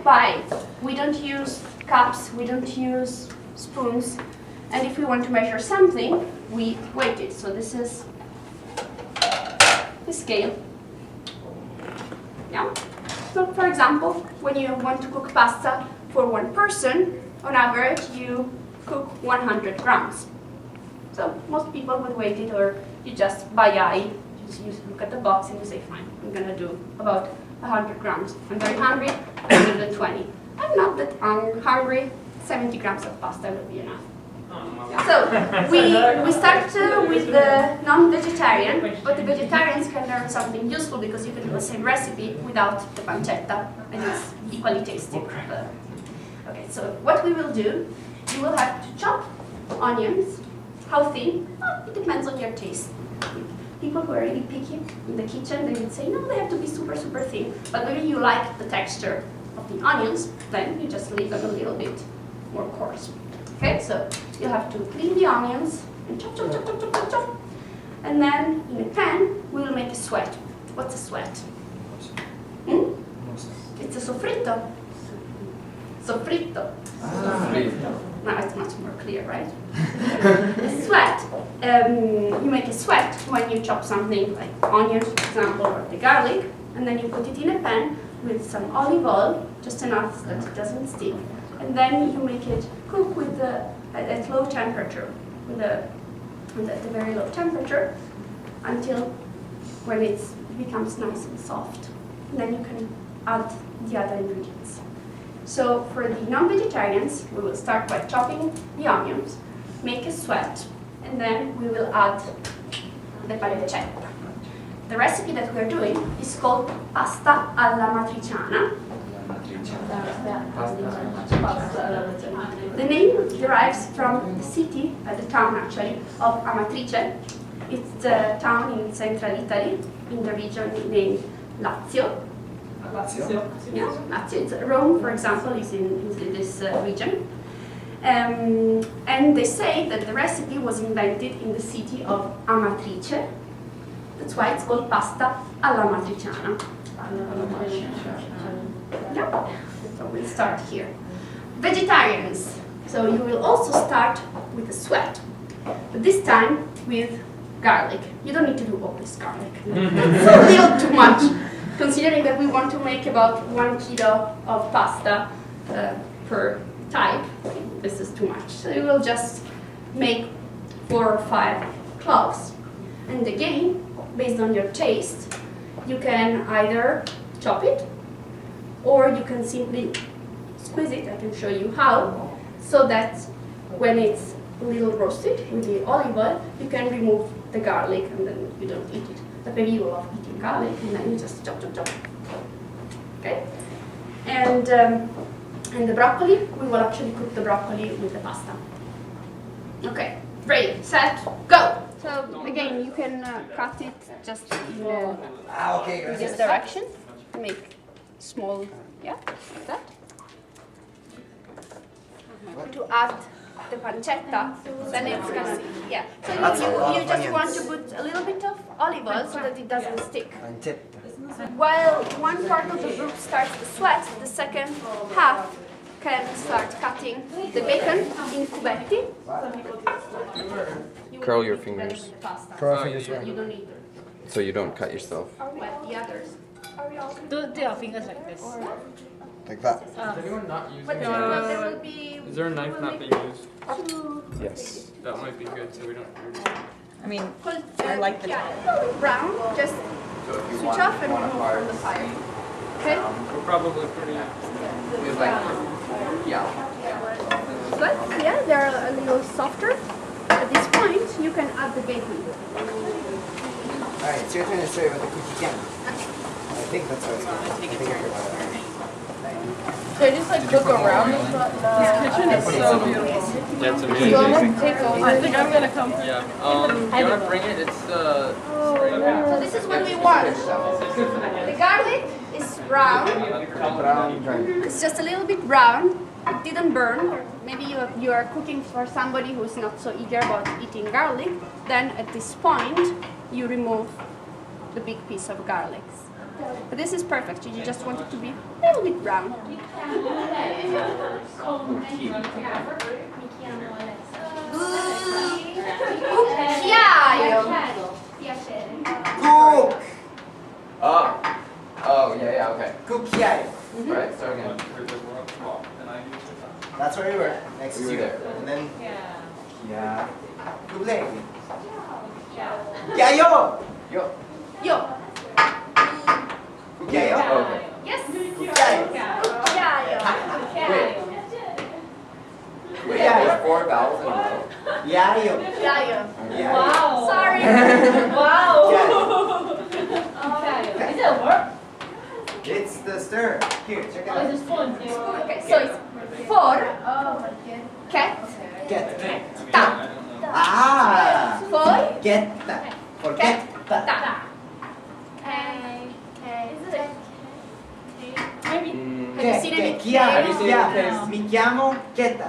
buy it. We don't use cups, we don't use spoons, and if we want to measure something, we weight it. So this is the scale. Yeah. So for example, when you want to cook pasta for one person, on average you cook 100 grams. So most people would weight it, or you just by eye, you look at the box and you say, fine, I'm gonna do about 100 grams. I'm very hungry, I'm gonna do 20. I'm not that hungry, 70 grams of pasta will be enough. So we start with the non-vegetarian, but the vegetarians can learn something useful because you can do the same recipe without the pancetta, and it's equally tasty. Okay, so what we will do, you will have to chop onions. How thin? Well, it depends on your taste. People who are really picky in the kitchen, they would say, no, they have to be super, super thin. But maybe you like the texture of the onions, then you just leave them a little bit more coarse. Okay, so you have to clean the onions and chop, chop, chop, chop, chop, chop, chop. And then in a pan, we will make a sweat. What's a sweat? It's a sofritto. Sofritto. Now it's much more clear, right? A sweat. You make a sweat when you chop something like onions, for example, or the garlic, and then you put it in a pan with some olive oil, just enough that it doesn't stick. And then you make it cook with at low temperature, at a very low temperature, until when it becomes nice and soft. And then you can add the other ingredients. So for the non-vegetarians, we will start by chopping the onions, make a sweat, and then we will add the pancetta. The recipe that we are doing is called pasta alla matriciana. The name derives from the city, the town actually, of Amatrice. It's a town in central Italy, in the region named Lazio. Yeah, Lazio. It's Rome, for example, is in this region. And they say that the recipe was invented in the city of Amatrice. That's why it's called pasta alla matriciana. Yeah. So we'll start here. Vegetarians. So you will also start with a sweat, but this time with garlic. You don't need to do all this garlic. It's a little too much, considering that we want to make about 1 kilo of pasta per type. This is too much. So you will just make 4 or 5 cloves. And again, based on your taste, you can either chop it, or you can simply squeeze it. I can show you how, so that when it's a little roasted with the olive oil, you can remove the garlic and then you don't eat it. But maybe you love eating garlic and then you just chop, chop, chop. Okay? And the broccoli, we will actually cook the broccoli with the pasta. Okay, ready, set, go! So again, you can cut it just in this direction. Make small, yeah, like that. To add the pancetta, then it's gonna, yeah. So you just want to put a little bit of olive oil so that it doesn't stick. While one part of the group starts the sweat, the second half can start cutting the bacon in cubetti. Curl your fingers. Curl your fingers. You don't need So you don't cut yourself. well, the others. Are we all? Do your fingers like this. Like that. Does anyone not use But it? there will be. Is there a knife not being used? Yes. That might be good so we don't. I mean, I like the yeah, brown. Just switch off and remove from the fire. Okay. We're probably pretty. But yeah, they're a little softer. At this point, you can add the bacon. Alright, it's your turn to serve with the cookie can. I think that's how it's going. So I just like look around. This kitchen is so beautiful. That's amazing. I think I'm gonna come. Yeah. You wanna bring it? It's So this is what we want. The garlic is brown. It's just a little bit brown. It didn't burn. Maybe you are cooking for somebody who's not so eager about eating garlic. Then at this point, you remove the big piece of garlic. But this is perfect. You just want it to be a little bit brown. Cucchiaio. Cook. Oh, yeah, okay. Cucchiaio. Alright, start again. That's where we were. Next We to were you. there. And then. Yeah. Cucchiaio. Cucchiaio. Yo. Yo. Cucchiaio. Okay. Yes. Cucchiaio. Cucchiaio. Wait, there's 4 vowels in a row. Cucchiaio. Cucchiaio. Wow. Sorry. Is it a verb? It's the stir. Here, check it Oh, out. it's a spoon. Okay, so it's for cat. Get. Ta. Ah. For Get. Forget. ta. Maybe. Have you seen any Chiamo. Have you seen kids? anything? Mi chiamo Cheta.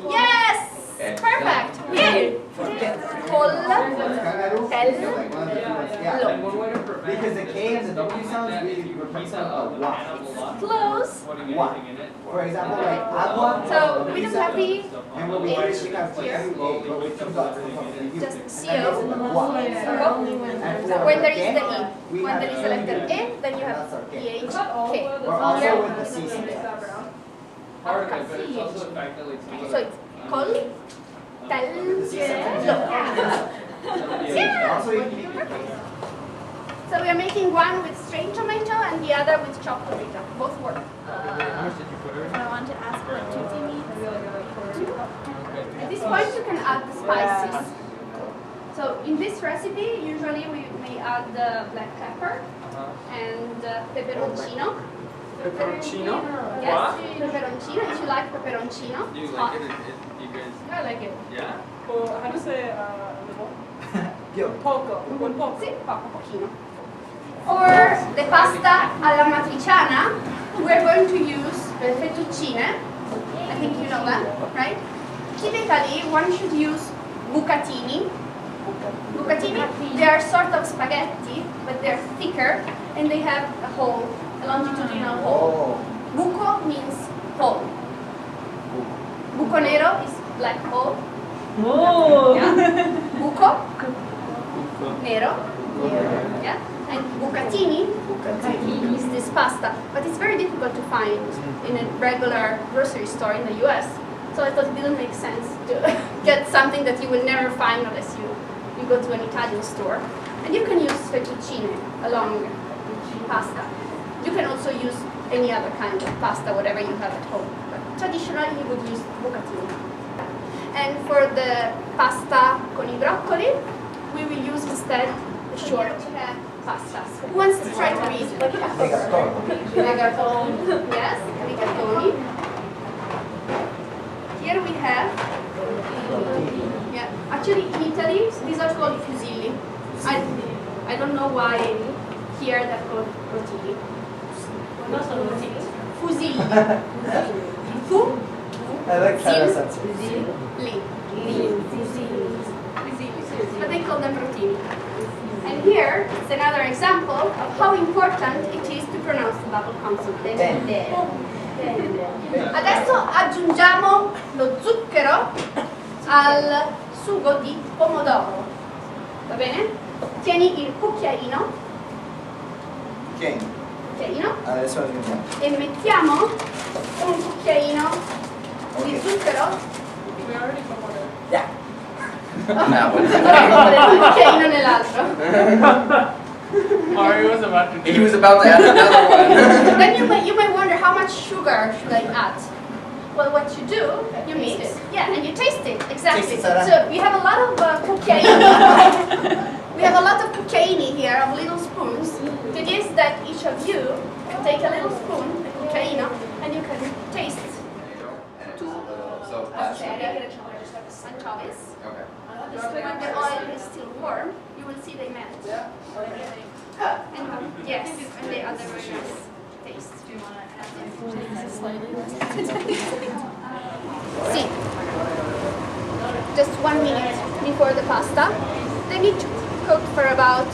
Yes. Perfect. Here. Forget. Col. Tel. Yeah. Because the K and the W sounds, we replace them with wa. Close. Wa. For example, like agua. So we don't have the And what we do is we have here. two A, but with 2 dots on top of the U. Just And CO. then it's wa. And for When there is K, the E. we When have there is the letter E, then you have That's our K. EH, K. Or also with the C sound. Part of it, but it's also the fact that like some of So it's col. Tel. The C sound. Lo. Yeah. Also, you can make it K. So we are making one with straight tomato and the other with chopped tomato. Both work. How much did you put her in? I want to ask what tutti means. At this point you can add the spices. So in this recipe, usually we may add the black pepper and peperoncino. Pepperoncino? Yes, peperoncino. If you like peperoncino, Do you it's like hot. it? You guys, I like it. yeah? Well, how to say Yo. poco? Un poco. Sì, pochino. For the pasta alla matriciana, we're going to use fettuccine. I think you know that, right? Typically, one should use bucatini. Bucatini, they are sort of spaghetti, but they're thicker and they have a hole, a longitudinal hole. Oh. Buco means hole. Buco nero is black hole. Oh. Yeah. Buco, nero. Yeah. And bucatini is this pasta, but it's very difficult to find in a regular grocery store in the US. So I thought it didn't make sense to get something that you will never find unless you go to an Italian store. And you can use fettuccine along pasta. You can also use any other kind of pasta, whatever you have at home. But traditionally you would use bucatini. And for the pasta con I broccoli, we will use instead the short pasta. Who wants to try to read? Rigatoni. Yes, rigatoni. Here we have, yeah, actually in Italy, these are called fusilli. I don't know why here they're called rotini. Fusilli. Fu, I like Sil. Clara sense. li. But they call them rotini. And here is another example of how important it is to pronounce the vowel consonant. Adesso aggiungiamo lo zucchero al sugo di pomodoro. Va bene? Tieni il cucchiaino, Okay. Adesso aggiungiamo. e mettiamo un cucchiaino di zucchero. We already put water. Yeah. That one. Un cucchiaino nell'altro. Mario was about to do He was about to add another one. Then you may wonder how much sugar should I add? Well, what you do, you mix, yeah, and you taste it, exactly. Taste it, Sarah. So we have a lot of cucchiaini. We have a lot of cucchiaini here, of little spoons. The idea is that each of you can take a little spoon, a cucchiaino, and you can taste. So that's Anchovies. okay. When the oil is still warm, you will see they melt. And yes, and they are the very nice taste. See, just 1 minute before the pasta, they need to cook for about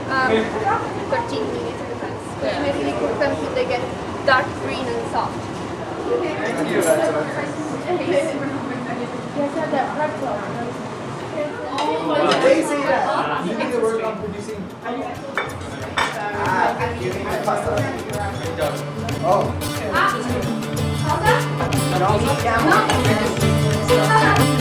13 minutes, it depends. But you usually cook them till they get dark green and soft. Thank you, that's what I'm saying. Daisy, you need to work on producing. You need my pasta. Oh. Pausa? No.